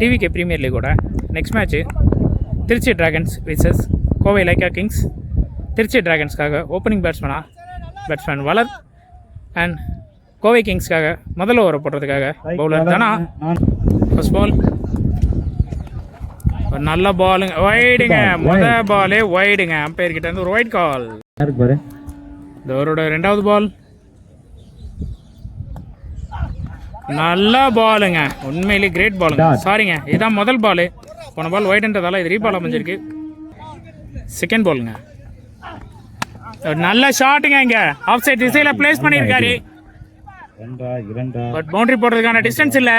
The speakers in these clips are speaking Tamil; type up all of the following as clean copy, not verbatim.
டிவிகே பிரீமியர் லீகோட next match Trichy dragons versus Kovai Lyca kings. Trichy டிராகன்ஸ்க்காக opening batsman Valar and Kovai கிங்ஸ்க்காக முதல்ல ஓவர் போடுறதுக்காக பவுலர் தனா. ஃபர்ஸ்ட் பால் ஒரு நல்ல பாலுங்க, வைடுங்க. முதல் பாலே வைடுங்க. அம்பையர் கிட்ட இருந்து ஒரு ஒயிட் கால். இந்த ஓவரோட ரெண்டாவது பால் நல்ல பாலுங்க, உண்மையிலே கிரேட் பாலுங்க. சாரிங்க, இதுதான் முதல் பாலு. போன பால் ஒயிட்ன்றதால இது ரீபால் அமைஞ்சிருக்கு. செகண்ட் பாலுங்க, நல்ல ஷாட்டுங்க. இங்க ஆஃப் சைட் திசையில பிளேஸ் பண்ணியிருக்காரு. பட் பவுண்டரி போடுறதுக்கான டிஸ்டன்ஸ் இல்லை.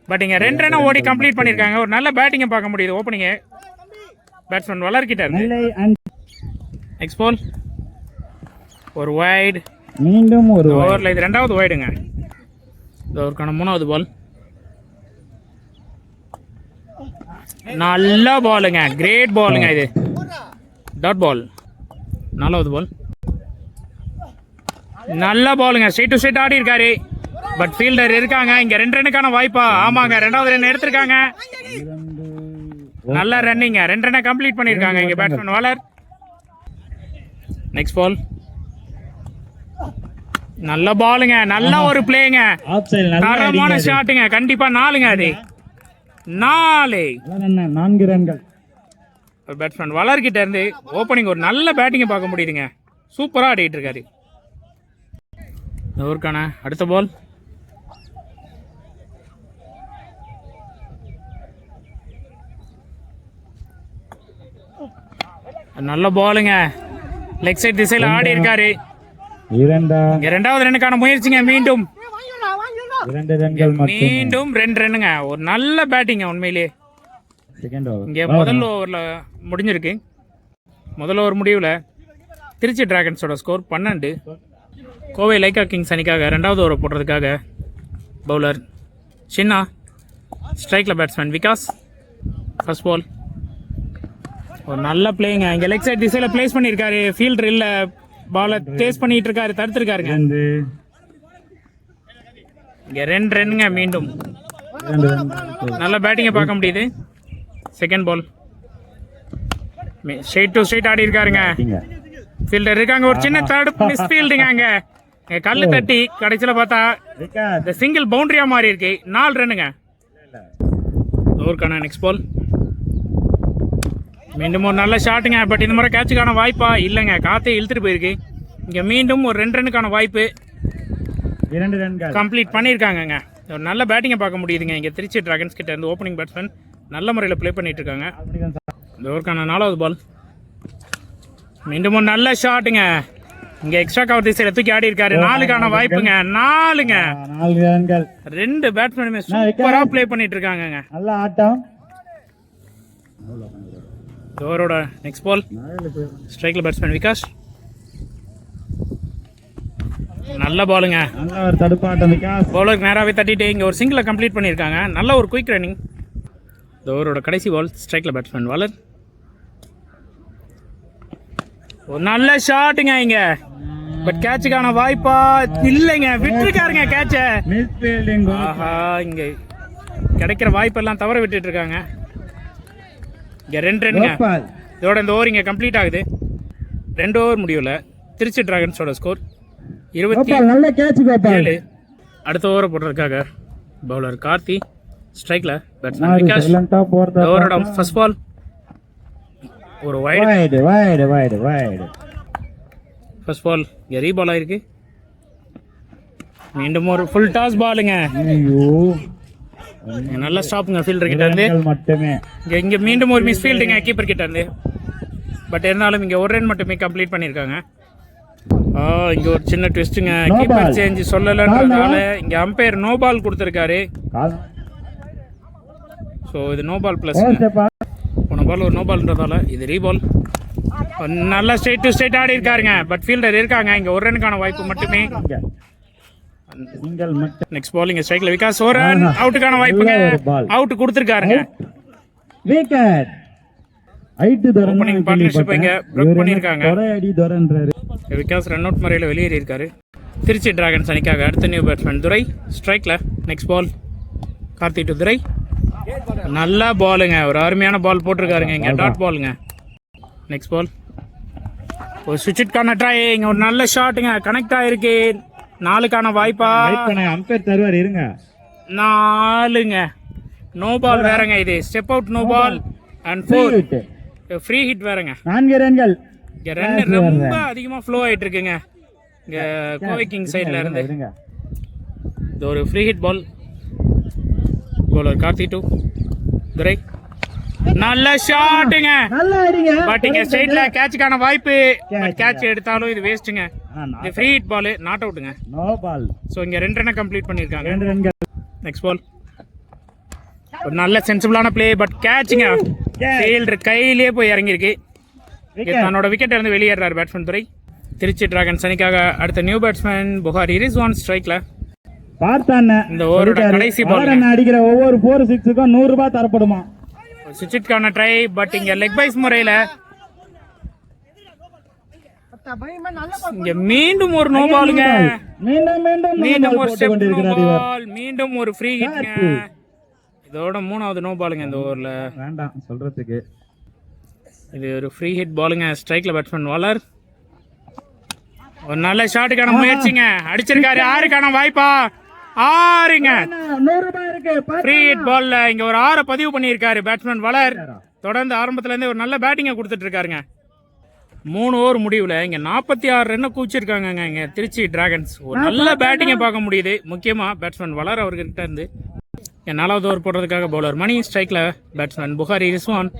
பட் இங்கே 2 ரன் ஓடி கம்ப்ளீட் பண்ணியிருக்காங்க. ஒரு நல்ல பேட்டிங்கை பார்க்க முடியுது ஓப்பனிங்கு பேட்ஸ்மேன் வளர்கிட்ட இருந்து. நெக்ஸ்ட் பால் ஒரு வைடு, மீண்டும் ஒரு ஓவரில் இது ரெண்டாவது வைடுங்க. இது ஒருக்கான மூணாவது பால் நல்ல பாலுங்க, கிரேட் பாலுங்க. இது டாட் பால். நாலாவது பால் நல்ல பாலுங்க, ஸ்ட்ரைட் டு ஸ்ட்ரைட் ஆடி இருக்காரு. பட் ஃபீல்டர் இருக்காங்க. இங்க 2 ரன்னுக்கான வாய்ப்பா? ஆமாங்க, ரெண்டாவது ரன் எடுத்திருக்காங்க. நல்ல ரன்னிங்க, 2 ரன்னை கம்ப்ளீட் பண்ணிருக்காங்க இங்க பேட்ஸ்மேன் வளர். நெக்ஸ்ட் பால் நல்ல பாலுங்க, நல்ல ஒரு பிளேங்க, தரமான ஷாட்டுங்க. கண்டிப்பா 4ங்க. அது 4 ரன்கள். பேட்ஸ்மேன் வளர்கிட்ட இருந்து ஓப்பனிங் ஒரு நல்ல பேட்டிங்கை பார்க்க முடியுதுங்க. சூப்பரா ஆடிட்டு இருக்காரு. ஓவருக்கான அடுத்த பால் நல்ல பாலுங்க, லெக் சைட் திசையில் ஆடி இருக்காரு. இரண்டாவது ரன்னுக்கான முயற்சிங்க. மீண்டும் 2 ரன்னுங்க. ஒரு நல்ல பேட்டிங்க உண்மையிலே. இங்கே முதல் ஓவரில் முடிஞ்சிருக்கு. முதல் ஓவர் முடிவில் திருச்சி டிராகன்ஸோட ஸ்கோர் 12. கோவை லைக்கா கிங்ஸ் அணிக்காக ரெண்டாவது ஓவர் போடுறதுக்காக பவுலர் சின்னா, ஸ்ட்ரைக்கில் பேட்ஸ்மேன் விகாஸ். ஃபர்ஸ்ட் பால் ஒரு நல்ல பிளேங்க. இங்கே லெக் சைட் திசையில் பிளேஸ் பண்ணியிருக்காரு. ஃபீல்டர் இல்லை, பாலை டேஸ்ட் பண்ணிட்டு இருக்காரு, தடுத்துருக்காருங்க. இங்கே 2 ரன்னுங்க. மீண்டும் நல்ல பேட்டிங்கை பார்க்க முடியுது. Second ball straight to straight ஆடி இருக்காருங்க. ஃபீல்டர் இருக்காங்க. ஒரு சின்ன தடுப்பு மிஸ் ஃபீல்டுங்க. அங்கே கல்லு தட்டி கடைசியில் பார்த்தா இந்த சிங்கிள் பவுண்டரியா மாறி இருக்கு. 4 ரன்னுங்க. ஓவருக்கான நெக்ஸ்ட் பால் மீண்டும் ஒரு நல்ல ஷாட்டுங்க. பட் இந்த மாதிரி கேட்சுக்கான வாய்ப்பா இல்லைங்க, காத்தே இழுத்துட்டு போயிருக்கு. இங்கே மீண்டும் ஒரு 2 ரன்னுக்கான வாய்ப்பு. 2 ரன்கள் கம்ப்ளீட் பண்ணியிருக்காங்கங்க. ஒரு நல்ல பேட்டிங்கை பார்க்க முடியுதுங்க. இங்கே திருச்சி டிராகன்ஸ் கிட்ட இருந்து ஓப்பனிங் பேட்ஸ்மேன் நல்ல முறையில் ப்ளே பண்ணிட்டு இருக்காங்க. இந்த ஓவருக்கான 4வது பால் மீண்டும் ஒரு நல்ல ஷாட்டுங்க. இங்கே எக்ஸ்ட்ரா கவர் திசையில் தூக்கி ஆடி இருக்காரு. 4க்கான வாய்ப்புங்க. 4ங்க. 2 பேட்ஸ்மேனுமே சூப்பரா ப்ளே பண்ணிட்டு இருக்காங்க. நல்ல ஆட்டம். ஓவரோட நெக்ஸ்ட் பால் ஸ்ட்ரைக்ல பேட்ஸ்மேன் விகாஸ். நல்ல பாலுங்க, பவுலருக்கு நேராகவே தட்டிட்டு இங்கே ஒரு சிங்கிளை கம்ப்ளீட் பண்ணியிருக்காங்க. நல்ல ஒரு குயிக் ரன்னிங். இந்த ஓவரோட கடைசி பால் ஸ்ட்ரைக்ல பேட்ஸ்மேன் வளர். ஒரு நல்ல ஷாட்டுங்க. இங்க பட் கேட்சுக்கான வாய்ப்பா இல்லைங்க, விட்டுருக்காருங்க கேட்ச. ஆஹா, இங்க கிடைக்கிற வாய்ப்பெல்லாம் தவற விட்டுட்டு இருக்காங்க. இங்க 2 ரன்னுங்க. இதோட இந்த ஓவர் இங்க கம்ப்ளீட் ஆகுது. 2 ஓவர் முடியல. திருச்சி டிராகன்ஸோட ஸ்கோர் 27. அடுத்த ஓவரை போடுறதுக்காக பவுலர் கார்த்தி, ஸ்ட்ரைக்ல பேட்ஸ்மேன் விகாஸ். ஓவரோட ஃபர்ஸ்ட் பால் ஒரு வைடு. ஃபர்ஸ்ட் பால் இங்கே ரீபால் ஆயிருக்கு. மீண்டும் ஒரு ஃபுல் டாஸ் பாலுங்க. நல்ல ஸ்டாப்புங்க ஃபீல்டர் கிட்ட இருந்து. இங்கே மீண்டும் ஒரு மிஸ் ஃபீல்டுங்க கீப்பர் கிட்ட இருந்து. பட் இருந்தாலும் இங்கே 1 ரன் மட்டுமே கம்ப்ளீட் பண்ணியிருக்காங்க. இங்கே ஒரு சின்ன ட்விஸ்ட்டுங்க. கீப்பர் சேஞ்ச் சொல்லலைன்றதுனால இங்கே அம்பையர் நோ பால் கொடுத்துருக்காரு. ஸோ இது நோ பால் ப்ளஸ். போன பால் ஒரு நோ பால்ன்றதால இது ரீபால். நல்லா ஸ்ட்ரைட் டு ஸ்ட்ரைட் ஆடி இருக்காருங்க. பட் ஃபீல்டர் இருக்காங்க. இங்கே 1 ரனுக்கான வாய்ப்பு மட்டுமே. நெக்ஸ்ட் பால் இங்க ஸ்ட்ரைக்ல விகாஸ். ஒரு ரன் அவுட்டுக்கான வாய்ப்புங்க. அவுட் கொடுத்துருக்காருங்க. ஓப்பனிங் பார்ட்னர்ஷிப் இங்க பிரேக் பண்ணிருக்காங்க. விகாஸ் ரன் அவுட் முறையில் வெளியேறி இருக்காரு. திருச்சி டிராகன்ஸ் அணிக்காக அடுத்த நியூ பேட்ஸ்மேன் துரை, ஸ்ட்ரைக்ல. Next ball Karthi to Durai. நல்ல பாலுங்க, ஒரு அருமையான பால் போட்டிருக்காருங்க இங்கே, டாட் பாலுங்க. நெக்ஸ்ட் பால் ஒரு சுவிட்சுக்கான ட்ரை, இங்கே ஒரு நல்ல ஷாட்டுங்க, கனெக்ட் ஆகிருக்கு. 4க்கான வாய்ப்பா, அம்பேர் தருவார் இருங்க. 4ங்க, நோ பால் வேறங்க. இது step out no ball and 4 free hit வேறங்க. 4 ரன்கள். இங்கே ரன் ரொம்ப அதிகமாக ஃப்ளோ ஆகிட்டு இருக்குங்க இங்கே கோவை கிங் சைடில் இருந்து. இது ஒரு free hit ball. Bowler Karthi to Durai, நல்ல ஷாட்டுங்க, பட் இங்க ஸ்ட்ரைட்ல கேட்சுக்கான வாய்ப்பு, கேட்ச் எடுத்தாலும் இது வேஸ்ட்டுங்க. இது ஃப்ரீ ஹிட் பால், நாட் அவுட்டுங்க, நோ பால். ஸோ இங்க 2 ரன் கம்ப்ளீட் பண்ணியிருக்காங்க. நெக்ஸ்ட் பால் ஒரு நல்ல சென்சிபிளான பிளே, பட் கேட்சுங்க ஃபீல்டர் கையிலேயே போய் இறங்கியிருக்கு. தன்னோட விக்கெட் இருந்து வெளியேறாரு பேட்ஸ்மேன் துரை. திருச்சி டிராகன்ஸ் அணிக்காக அடுத்த நியூ பேட்ஸ்மேன் புகாரி ரிஸ்வான் ஸ்ட்ரைக்ல. இந்த ஓவரோட கடைசி பால் அடிக்கிற ஒவ்வொரு 4-6க்கும் 100 ரூபாய் தரப்படுமா. சுவிட்சுக்கான ட்ரை, பட் இங்க லெக் பைஸ் முறையில இங்க மீண்டும் ஒரு நோ பாலுங்க, மீண்டும் ஒரு ஸ்டெப் நோ பால், மீண்டும் ஒரு ஃப்ரீ ஹிட்ங்க. இதோட 3வது நோ பாலுங்க இந்த ஓவர்ல. வேண்டாம் சொல்றதுக்கு. இது ஒரு ஃப்ரீ ஹிட் பாலுங்க. ஸ்ட்ரைக்ல பேட்ஸ்மேன் வாலர், ஒரு நல்ல ஷாட்டுக்கான முயற்சிங்க, அடிச்சிருக்காரு. 6க்கான வாய்ப்பா, 6ங்க, ஃப்ரீ ஹிட் பால்ல இங்க ஒரு 6 பதிவு பண்ணியிருக்காரு பேட்ஸ்மேன் வளர். தொடர்ந்து ஆரம்பத்துல இருந்தே ஒரு நல்ல பேட்டிங்கை கொடுத்துட்டு இருக்காருங்க. 3 ஓவர் முடிவுல இங்க 46 ரன் கூச்சிருக்காங்க இங்க திருச்சி டிராகன்ஸ். ஒரு நல்ல பேட்டிங்கை பார்க்க முடியுது, முக்கியமா பேட்ஸ்மேன் வளர் அவர்கிட்ட இருந்து. 4வது ஓவர் போடுறதுக்காக பவுலர் மணி, ஸ்ட்ரைக்ல பேட்ஸ்மேன் புகாரி ரிஸ்வான்.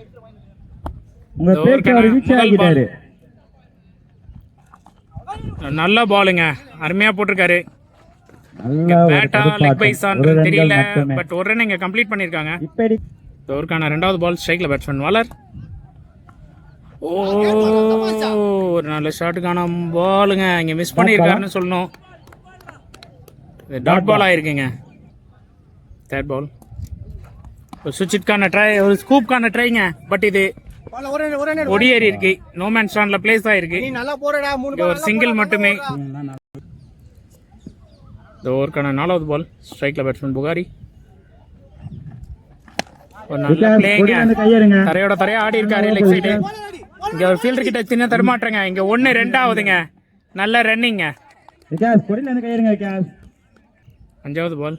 நல்ல பாலுங்க, அருமையா போட்டிருக்காரு. பேட்டா லெக் பைஸான் தெரியல, பட் ஒரு ரன் இங்க கம்ப்ளீட் பண்ணிருக்காங்க. ஓவருக்கான 2வது பால், ஸ்ட்ரைக்ல பேட்ஸ்மேன் வாலர். ஒரு நல்ல ஷாட்டுக்கான பாலுங்க, இங்க மிஸ் பண்ணிருக்காருன்னு சொல்லணும். Dot ball ஆயிருக்குங்க. 3rd பால் ஒரு சுவிட்சுக்கான ட்ரை, ஒரு ஸ்கூப்கான ட்ரைங்க, பட் இது ஒடியேறி இருக்கு, நோ மேன் ஸ்டாண்ட்ல பிளேஸ் ஆயிருக்கு. ஒரு சிங்கிள் மட்டுமே. இந்த ஓவருக்கான 4வது பால், ஸ்ட்ரைக்ல பேட்ஸ்மேன் புகாரி. ஒரு நல்ல பிளேங்க, தரையோட தரையா ஆடி இருக்காரு லெக் சைடு. இங்க ஒரு ஃபீல்டர் கிட்ட சின்ன தடுமாற்றங்க, இங்க 1 2ஆவதுங்க, நல்ல ரன்னிங்க. 5வது பால்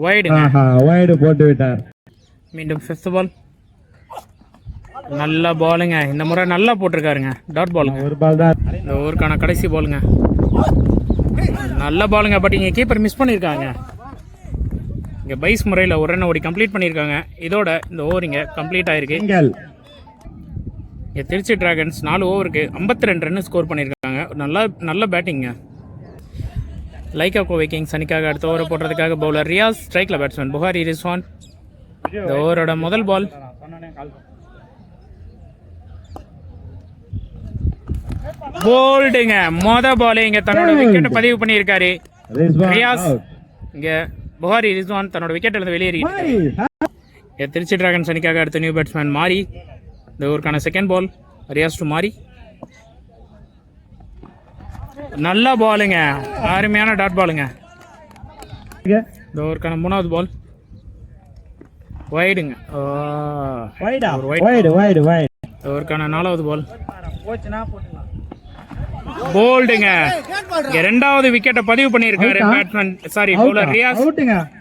வைடுங்க, வைடு போட்டு விட்டார். மீண்டும் 5th பால், நல்ல பாலுங்க, இந்த முறை நல்லா போட்டிருக்காருங்க, டாட் பாலுங்க. ஒரு பால் தான் இந்த ஓவருக்கான கடைசி பாலுங்க, நல்ல பாலுங்க, பட் இங்கே கீப்பர் மிஸ் பண்ணியிருக்காங்க. இங்கே பைஸ் முறையில் ஒரு ரன் ஓடி கம்ப்ளீட் பண்ணியிருக்காங்க. இதோட இந்த ஓவர் இங்கே கம்ப்ளீட் ஆயிருக்கு. இங்கே திருச்சி டிராகன்ஸ் 4 ஓவருக்கு 52 ரன் ஸ்கோர் பண்ணியிருக்காங்க. நல்ல பேட்டிங்க. லைக்கா கோவை கிங்ஸ் அணிக்காக அடுத்த ஓவரை போடுறதுக்காக பவுலர் ரியாஸ், ஸ்ட்ரைக்ல பேட்ஸ்மேன் புகாரி ரிஸ்வான். இந்த ஓவரோட முதல் பால் போல்டுங்க, பால் இங்க தன்னோட விக்கெட் பதிவு பண்ணியிருக்காரு ரியாஸ். இங்க புகாரி ரிஸ்வான் தன்னோட விக்கெட் இருந்து வெளியேறிட்டாரு. திருச்சி டிராகன்ஸ் அணிக்காக அடுத்த நியூ பேட்ஸ்மேன் மாரி. இந்த ஓவருக்கான 2nd பால், ரியாஸ் டு மாரி. நல்ல பாலுங்க, அருமையான டாட் பாலுங்க. இந்த ஓவருக்கான 3வது பால் வைடுங்க, ஓவருக்கான 4வது பால் போல்டுங்க. 2வது விக்கெட்டை பதிவு பண்ணியிருக்காரு batsman, sorry bowler Riaz.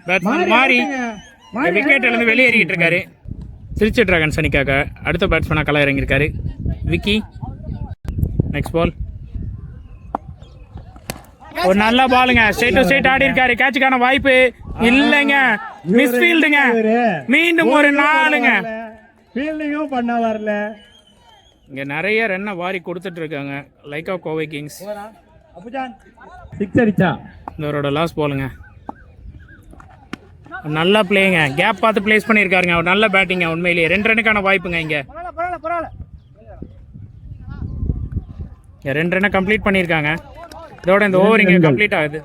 Batsman மாறி விக்கெட் இருந்து வெளியேறிட்டு இருக்காரு. திருச்சி டிராகன்ஸ் அணிக்காக அடுத்த பேட்ஸ்மேனா கள இறங்கியிருக்காரு விக்கி. நெக்ஸ்ட் பால் ஒரு நல்ல பாலுங்க, ஸ்ட்ரைட் டு ஸ்ட்ரைட் ஆடி இருக்காரு. கேட்சுக்கான வாய்ப்பு இல்லைங்க, மிஸ் ஃபீல்டுங்க. மீண்டும் ஒரு 4ங்க, ஃபீல்டிங்கும் பண்ண வரல. இங்க நிறைய ரன்னை வாரி கொடுத்துட்டு இருக்காங்க லைக்கா கோவை கிங்ஸ். 6 அடிச்சா இதோட லாஸ்ட் பாலுங்க. நல்லா பிளேங்க, கேப் பார்த்து பிளேஸ் பண்ணியிருக்காருங்க. ஒரு நல்ல பேட்டிங்க, உண்மையிலேயே 2 ரன்னுக்கான வாய்ப்புங்க. இங்க 2 ரன்னை கம்ப்ளீட் பண்ணியிருக்காங்க. இதோட இந்த ஓவர் இங்க கம்ப்ளீட் ஆகுது.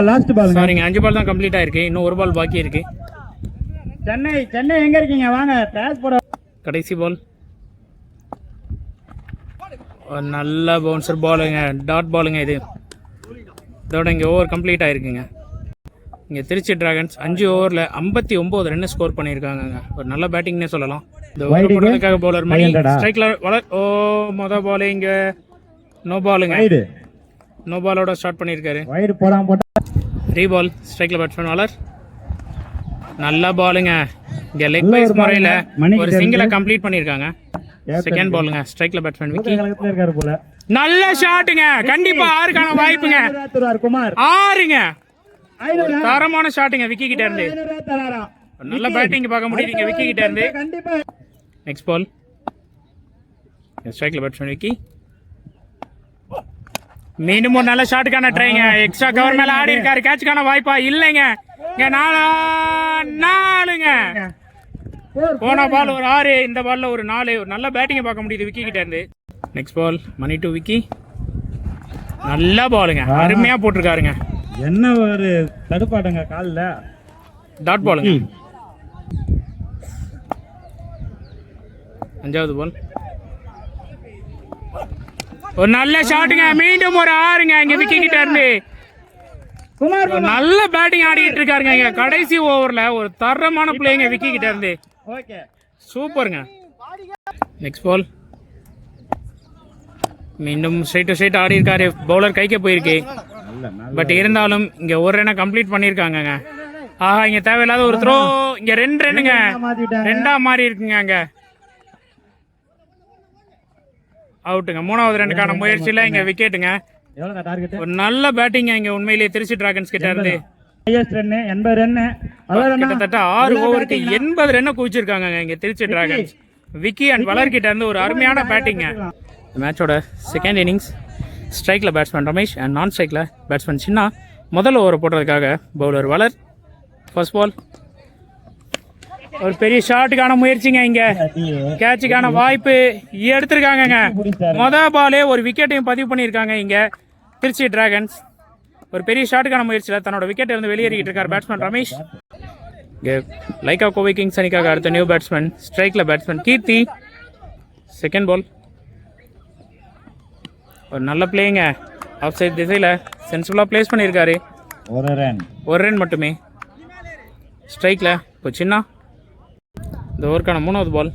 லாஸ்ட் பால் சாரிங்க, 5 பால் தான் கம்ப்ளீட் ஆயிருக்கு. இன்னும் 1 பால் பாக்கி இருக்கு. சென்னை எங்க இருக்கீங்க, வாங்க டேஸ் போட. கடைசி பால் ஒரு நல்ல பவுன்சர் பாலுங்க, டாட் பாலுங்க. இதோட இங்க ஓவர் கம்ப்ளீட் ஆயிருக்குங்க. இங்கே திருச்சி டிராகன்ஸ் 5 ஓவரில் 59 ரன் ஸ்கோர் பண்ணியிருக்காங்க. ஒரு நல்ல பேட்டிங்னே சொல்லலாம். இந்த ஓவர் போடுறதுக்காக பவுலர் மணி ஸ்ட்ரைக்கில் வளர். ஓ மொதல் பால் இங்கே நோ பாலுங்க. நோ பாலோட ஸ்டார்ட் பண்ணியிருக்காரு. ரீபால் ஸ்ட்ரைக்கில் பேட்ஸ்மேன் வளர். நல்ல பாலுங்க. இங்கே லெக் பைஸ் முறையில் ஒரு சிங்கிளை கம்ப்ளீட் பண்ணியிருக்காங்க. செகண்ட் பாலுங்க ஸ்ட்ரைக்கில் பேட்ஸ்மேன் விக்கி. நல்ல ஷாட்டுங்க. கண்டிப்பா 6க்கான வாய்ப்புங்க. 6ங்க. தரமான ஷாட்டுங்க விக்கி கிட்ட இருந்து. நல்ல பேட்டிங் பார்க்க முடியுதுங்க விக்கி கிட்ட இருந்து. நெக்ஸ்ட் பால் ஸ்ட்ரைக்ல பேட்ஸ்மேன் விக்கி. மீண்டும் ஒரு நல்ல ஷாட்டுக்கான ட்ரைங்க. எக்ஸ்ட்ரா கவர் மேல ஆடி இருக்காரு. கேட்சுக்கான வாய்ப்பா இல்லைங்க. இங்க 4ங்க. போன பால் ஒரு 6, இந்த பால்ல ஒரு 4. ஒரு நல்ல பேட்டிங்கை பார்க்க முடியுது விக்கி கிட்ட இருந்து. Next ball Mani to Vicky. நல்ல பாலுங்க. அருமையா போட்டிருக்காருங்க. என்ன ஒரு தடுப்பாட்டங்க காலில். டாட் பாலுங்க. 5வது பால் ஒரு நல்ல ஷாட்டுங்க. மீண்டும் ஒரு 6ங்க இங்க விக்கி கிட்ட இருந்து. நல்ல பேட்டிங் ஆடிட்டு இருக்காருங்க. இங்க கடைசி ஓவர்ல ஒரு தரமான பிளேங்க விக்கி கிட்ட இருந்து. சூப்பருங்க. நெக்ஸ்ட் பால் மீண்டும் ஸ்ட்ரைட் டு ஸ்ட்ரைட் ஆடி இருக்காரு. பவுலர் கைக்கு போயிருக்கு. பட் இருந்தாலும் இங்க ஒரு ரன்னை கம்ப்ளீட் பண்ணிருக்காங்க. ஆஹா இங்க தேவையில்லாத ஒரு த்ரோ. இங்க 2 ரன்னுங்க. 2ஆ மாறி இருக்குங்க. அங்க அவுட்டுங்க. 3வது ரன்னுக்கான முயற்சியில இங்க விக்கெட்டுங்க. ஒரு நல்ல பேட்டிங்க இங்க உண்மையிலேயே திருச்சி டிராகன்ஸ் கிட்ட இருந்து. கிட்டத்தட்ட 6 ஓவருக்கு 80 ரன் குவிச்சிருக்காங்க இங்க திருச்சி டிராகன்ஸ். விக்கி அண்ட் வளர் கிட்ட இருந்து ஒரு அருமையான பேட்டிங்க. மேட்சோட செகண்ட் இன்னிங்ஸ் ஸ்ட்ரைக்கில் பேட்ஸ்மேன் ரமேஷ் அண்ட் நான் ஸ்ட்ரைக்கில் பேட்ஸ்மேன் சின்னா. முதல் ஓவரை போடுறதுக்காக பவுலர் வளர். ஃபர்ஸ்ட் பால் ஒரு பெரிய ஷாட்டுக்கான முயற்சிங்க. இங்கே கேட்சுக்கான வாய்ப்பு எடுத்திருக்காங்கங்க. மொதல் பாலே ஒரு விக்கெட்டையும் பதிவு பண்ணியிருக்காங்க இங்கே திருச்சி டிராகன்ஸ். ஒரு பெரிய ஷாட்டுக்கான முயற்சியில் தன்னோட விக்கெட்டை வந்து வெளியேறிக்கிட்டு இருக்கார் பேட்ஸ்மேன் ரமேஷ். இங்கே லைக்கா கோவை கிங்ஸ் அணிக்காக அடுத்த நியூ பேட்ஸ்மேன் ஸ்ட்ரைக்கில் பேட்ஸ்மேன் கீர்த்தி. செகண்ட் பால் ஒரு நல்ல பிளேங்க. ஆஃப் சைட் திசையில் சென்சிபிளாக பிளேஸ் பண்ணியிருக்காரு. ஒரு ரன் மட்டுமே. ஸ்ட்ரைக்கில் இப்போ சின்ன இந்த ஓவருக்கான 3வது பால்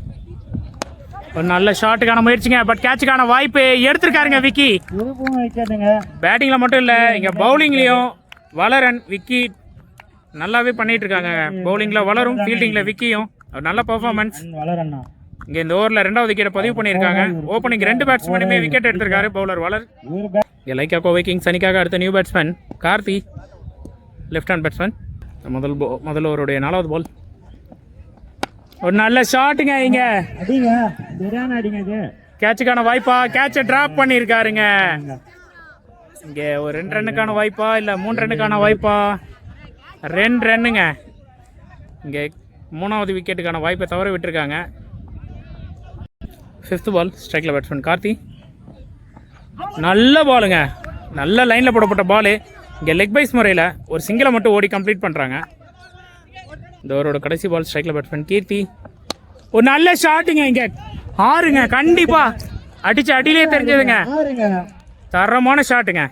ஒரு நல்ல ஷாட்டுக்கான முயற்சிங்க. பட் கேட்சுக்கான வாய்ப்பு எடுத்திருக்காருங்க விக்கி. பேட்டிங்கில் மட்டும் இல்லை இங்கே பவுலிங்லேயும் வளரன் விக்கி நல்லாவே பண்ணிட்டு இருக்காங்க. பவுலிங்கில் வளரும், ஃபீல்டிங்கில் விக்கியும் நல்ல பர்ஃபார்மன்ஸ். இங்கே இந்த ஓவரில் 2வது விக்கெட்டை பதிவு பண்ணியிருக்காங்க. ஓப்பனிங் 2 பேட்ஸ்மேனுமே விக்கெட் எடுத்திருக்காரு பவுலர் வளர். இங்கே லைக்கா கோவை கிங்ஸ் அணிக்காக அடுத்த new batsman Karthi left hand batsman. முதல் ஓவருடைய 4வது பால் ஒரு நல்ல ஷாட்டுங்க. இங்க கேட்சுக்கான வாய்ப்பா. கேட்சை டிராப் பண்ணியிருக்காருங்க. இங்கே ஒரு 2 ரன்னுக்கான வாய்ப்பா இல்லை 3 ரன்னுக்கான வாய்ப்பா? 2 ரன்னுங்க. இங்கே 3வது விக்கெட்டுக்கான வாய்ப்பை தவற விட்டுருக்காங்க. 5th பால் ஸ்ட்ரைக்கில் பேட்ஸ்மேன் கார்த்தி. நல்ல பாலுங்க. நல்ல லைனில் போடப்பட்ட பாலு. இங்கே லெக் பைஸ் முறையில் ஒரு சிங்கிளை மட்டும் ஓடி கம்ப்ளீட் பண்ணுறாங்க. இந்த ஓவரோட கடைசி பால் ஸ்ட்ரைக்கில் பேட்ஸ்மேன் கீர்த்தி. ஒரு நல்ல ஷாட்டுங்க. இங்கே 6ங்க. கண்டிப்பாக அடிச்சு அடியிலே தெரிஞ்சதுங்க. தரமான ஷாட்டுங்க.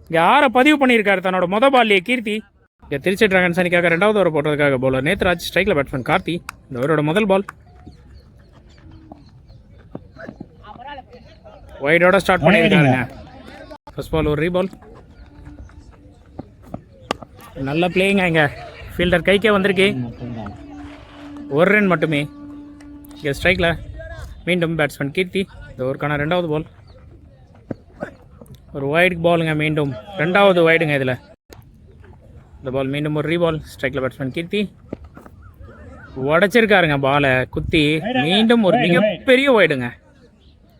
இங்கே 6 பதிவு பண்ணியிருக்காரு தன்னோட மொதல் பால்லையே கீர்த்தி. இங்கே திருச்சி டிராகன்ஸ் அணிக்காக 2வது ஓவர் போடுறதுக்காக பவுலர் நேத்ராஜ். ஸ்ட்ரைக்கில் பேட்ஸ்மேன் கார்த்தி. இந்த ஓவரோட முதல் பால் வைடோட ஸ்டார்ட் பண்ணியிருக்காருங்க. ஃபர்ஸ்ட் பால் ஒரு ரீபால். நல்ல பிளேயிங்க. இங்கே ஃபீல்டர் கைக்கே வந்திருக்கு. ஒரு ரன் மட்டுமே. இங்கே ஸ்ட்ரைக்கில் மீண்டும் பேட்ஸ்மேன் கீர்த்தி. இந்த ஓவருக்கான 2வது பால் ஒரு வைடு பாலுங்க. மீண்டும் 2வது வைடுங்க. இதில் இந்த பால் மீண்டும் ஒரு ரீபால். ஸ்ட்ரைக்கில் பேட்ஸ்மேன் கீர்த்தி உடைச்சிருக்காருங்க பாலை குத்தி. மீண்டும் ஒரு மிகப்பெரிய வைடுங்க.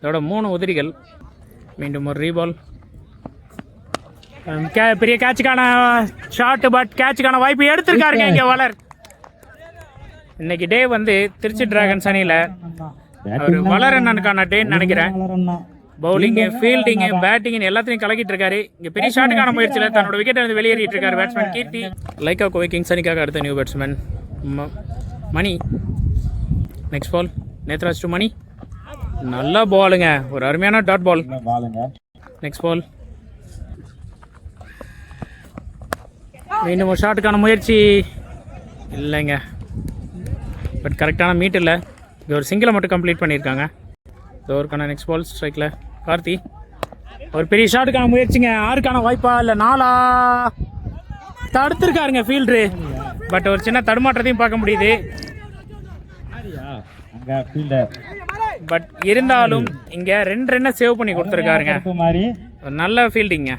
இதோட 3 உதிரிகள். மீண்டும் ஒரு ரீபால். பெரிய கேட்சுக்கான ஷாட். பட் கேட்சுக்கான வாய்ப்பு எடுத்திருக்காருங்க இங்கே வளர். இன்னைக்கு டே வந்து திருச்சி டிராகன்ஸ் அணியில் ஒரு வளர் அண்ணனுக்கான டேன்னு நினைக்கிறேன். பவுலிங்கு, ஃபீல்டிங்கு, பேட்டிங்கு எல்லாத்தையும் கலக்கிட்டு இருக்காரு. இங்கே பெரிய ஷாட்டுக்கான முயற்சியில் தன்னோட விக்கெட்டை வந்து வெளியேறிட்டு இருக்காரு batsman Keerthi. Lyca Kovai Kings அணிக்காக அடுத்த new batsman Mani. Next ball Nethraj to Mani. நல்ல பாலுங்க. ஒரு அருமையான டாட் பால். நெக்ஸ்ட் பால் மீண்டும் ஒரு ஷாட்டுக்கான முயற்சி இல்லைங்க. பட் கரெக்டான மீட் இல்லை. இங்கே ஒரு சிங்கிளை மட்டும் கம்ப்ளீட் பண்ணியிருக்காங்க. ஒருக்கான நெக்ஸ்ட் பால் ஸ்ட்ரைக்கில் கார்த்தி. ஒரு பெரிய ஷாட்டுக்கான முயற்சிங்க. 6க்கான வாய்ப்பா இல்லை 4ஆ? தடுத்துருக்காருங்க ஃபீல்டரு. பட் ஒரு சின்ன தடுமாற்றத்தையும் பார்க்க முடியுது. பட் இருந்தாலும் இங்கே 2 ரன்னை சேவ் பண்ணி கொடுத்துருக்காருங்க. ஒரு நல்ல ஃபீல்டிங்க.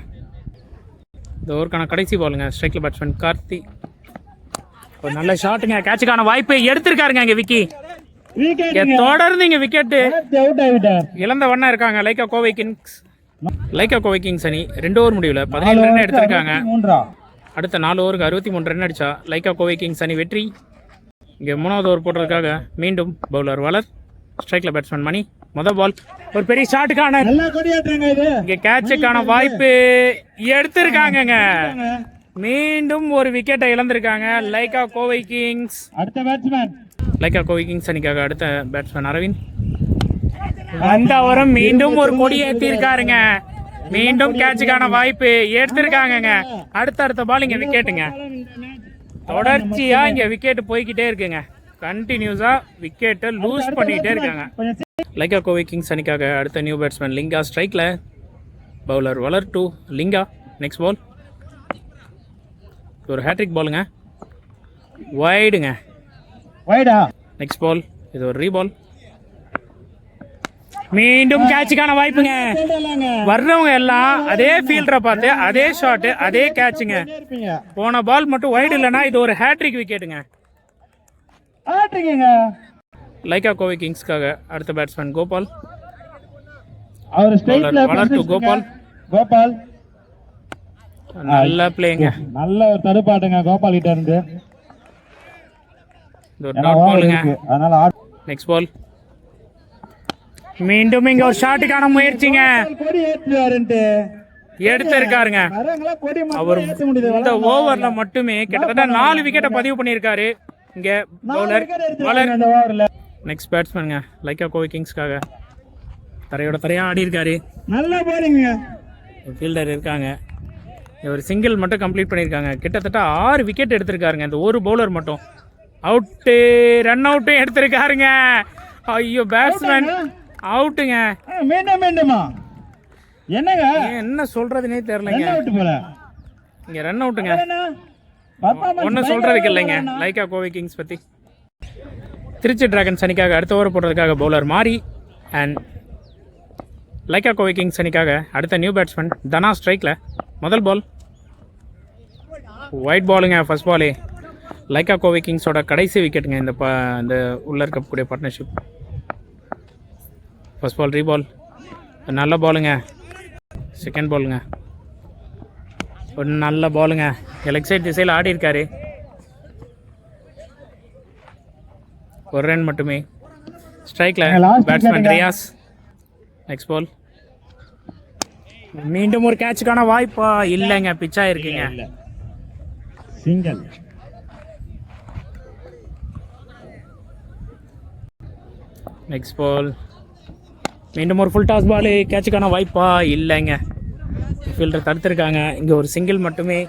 இந்த ஓவருக்கான கடைசி பாலுங்க. ஸ்ட்ரைக்கில் பேட்ஸ்மேன் கார்த்தி. ஒரு நல்ல ஷாட்டுங்க. கேட்சுக்கான வாய்ப்பு எடுத்திருக்காருங்க இங்கே விக்கி. தொடர்ந்து இங்கே விக்கெட்டு இழந்த வண்ணம் இருக்காங்க லைக்கா கோவை கிங்ஸ். அணி 2 ஓவர் முடிவில் 17 ரன் எடுத்திருக்காங்க. அடுத்த 4 ஓவருக்கு 63 ரன் அடிச்சா லைக்கா கோவை கிங்ஸ் அணி வெற்றி. இங்கே 3வது ஓவர் போடுறதுக்காக மீண்டும் பவுலர் வளர். ஸ்ட்ரைக்கில் பேட்ஸ்மேன் மணி. முதல் பால் ஒரு பெரிய ஷாட்டுக்கான இங்கே கேட்சுக்கான வாய்ப்பு எடுத்திருக்காங்கங்க. மீண்டும் ஒரு விக்கெட்டை இழந்திருக்காங்க லைக்கா கோவை கிங்ஸ். அடுத்த பேட்ஸ்மேன் லைக்கா கோவை கிங்ஸ் அணிக்காக அடுத்த பேட்ஸ்மேன் அரவிந்த். அந்த ஓவரும் மீண்டும் ஒரு கொடி ஏற்றிருக்காருங்க. மீண்டும் கேட்சுக்கான வாய்ப்பு எடுத்திருக்காங்கங்க. அடுத்த பால் இங்கே விக்கெட்டுங்க. தொடர்ச்சியா இங்க விக்கெட் போய்கிட்டே இருக்குங்க. கண்டினியூஸா விக்கெட்டை லூஸ் பண்ணிட்டே இருக்காங்க லைக்கா கோவை கிங்ஸ் அணிக்காக அடுத்த நியூ பேட்ஸ்மேன் லிங்கா. ஸ்ட்ரைக்ல பவுலர் வளர் டு லிங்கா. நெக்ஸ்ட் பால் ஒரு ஹேட்ரிக் பாலுங்க. வைடுங்க. நெக்ஸ்ட் பால் இது ஒரு ரீபால். மீண்டும் கேட்சுக்கான வாய்ப்புங்க. வர்றவங்க எல்லாம் அதே ஃபீல்டரை பார்த்து அதே ஷாட் அதே கேட்சுங்க. போன பால் மட்டும் வைடு இல்லைன்னா இது ஒரு ஹேட்ரிக் விக்கெட்டுங்க. லைக்கா கோவை கிங்ஸ்க்காக அடுத்த பேட்ஸ்மேன் கோபால். வளர் டு கோபால். நல்ல பிளேங்க. நல்ல தடுப்பாட்டுங்க கோபால் கிட்ட இருந்து. நெக்ஸ்ட் பால் மீண்டும் இங்க ஒரு ஷாட்டுக்கான முயற்சிங்க. எடுத்திருக்காருங்க. அவர் இந்த ஓவர்ல மட்டுமே கிட்டத்தட்ட 4 விக்கெட்டை பதிவு பண்ணியிருக்காரு இங்க பவுலர் வளர். நெக்ஸ்ட் பேட்ஸ்மேனுங்க லைக்கா கோவை கிங்ஸ்க்காக தரையா ஆடி இருக்காரு. நல்ல போலிங்க. ஃபீல்டர் இருக்காங்க. ஒரு சிங்கிள் மட்டும் கம்ப்ளீட் பண்ணியிருக்காங்க. கிட்டத்தட்ட 6 விக்கெட் எடுத்திருக்காருங்க இந்த ஒரு பவுலர் மட்டும். அவுட்டு ரன் அவுட்டும் எடுத்திருக்காருங்க. ஐயோ பேட்ஸ்மேன் அவுட்டுங்க. மீண்டுமா என்னங்க என்ன சொல்றதுனே தெரியலங்க. இங்க ரன் அவுட்டுங்க. ஒன்னும் சொல்றதுக்கு இல்லைங்க லைக்கா கோவை கிங்ஸ் பத்தி. திருச்சி டிராகன்ஸ் அணிக்காக அடுத்த ஓவர் போடுறதுக்காக பவுலர் மாறி. அண்ட் லைக்கா கோவை கிங்ஸ் அணிக்காக அடுத்த நியூ பேட்ஸ்மேன் தனா. ஸ்ட்ரைக்ல முதல் பால் ஒயிட் பாலுங்க. ஃபர்ஸ்ட் பாலே லைக்கா கோவை கிங்ஸோட கடைசி விக்கெட்டுங்க இந்த உள்ள இருக்கக்கூடிய பார்ட்னர்ஷிப். First ball ரீபால். நல்ல பாலுங்க. செகண்ட் பாலுங்க ஒரு நல்ல பாலுங்க. லெக் சைட் திசையில் ஆடி இருக்காரு. ஒரு ரன் மட்டுமே. ஸ்ட்ரைக்ல பேட்ஸ்மேன் ரியாஸ். நெக்ஸ்ட் பால் மீண்டும் ஒரு கேட்சுக்கான வாய்ப்பா இல்லைங்க. பிச்சா இருக்குங்க. சிங்கிள். நெக்ஸ்ட் பால் மீண்டும் ஒரு ஃபுல் டாஸ் பால். கேட்சுக்கான வாய்ப்பா இல்லைங்க. ஃபீல்டர் தடுத்திருக்காங்க. இங்கே ஒரு சிங்கிள் மட்டுமே.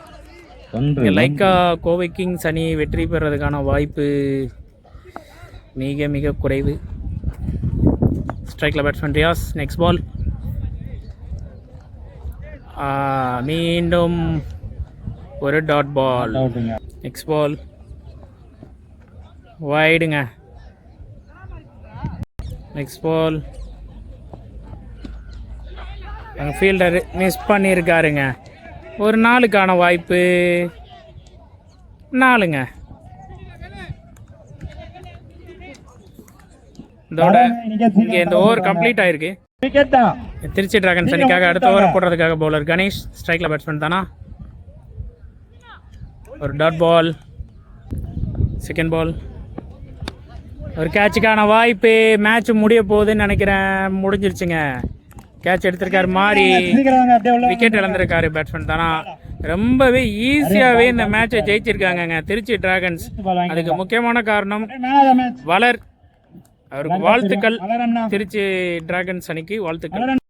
லைக்கா கோவை கிங்ஸ் அணி வெற்றி பெறதுக்கான வாய்ப்பு மிக மிக குறைவு. ஸ்ட்ரைக்கில் பேட்ஸ்மேன் ரியாஸ். நெக்ஸ்ட் பால் மீண்டும் ஒரு டாட் பால். நெக்ஸ்ட் பால் வைடுங்க. நெக்ஸ்ட் பால் ஃபீல்டர் மிஸ் பண்ணியிருக்காருங்க. ஒரு 4க்கான வாய்ப்பு 4ங்க. இதோட இங்கே இந்த ஓவர் கம்ப்ளீட் ஆயிருக்கு. திருச்சி டிராகன்ஸ் அணிக்காக அடுத்த ஓவர் போடுறதுக்காக பவுலர் கணேஷ். ஸ்ட்ரைக்ல பேட்ஸ்மேன் தானா. ஒரு டாட் பால். செகண்ட் பால் ஒரு கேட்சுக்கான வாய்ப்பு. மேட்ச் முடிய போகுதுன்னு நினைக்கிறேன். முடிஞ்சிருச்சுங்க. கேட்ச் எடுத்திருக்காரு மாறி. விக்கெட் இழந்திருக்காரு பேட்ஸ்மேன் தானா. ரொம்பவே ஈஸியாகவே இந்த மேட்சை ஜெயிச்சிருக்காங்க திருச்சி டிராகன்ஸ். அதுக்கு முக்கியமான காரணம் வளர். அவருக்கு வாழ்த்துக்கள். திருச்சி டிராகன்ஸ் அணிக்கு வாழ்த்துக்கள்.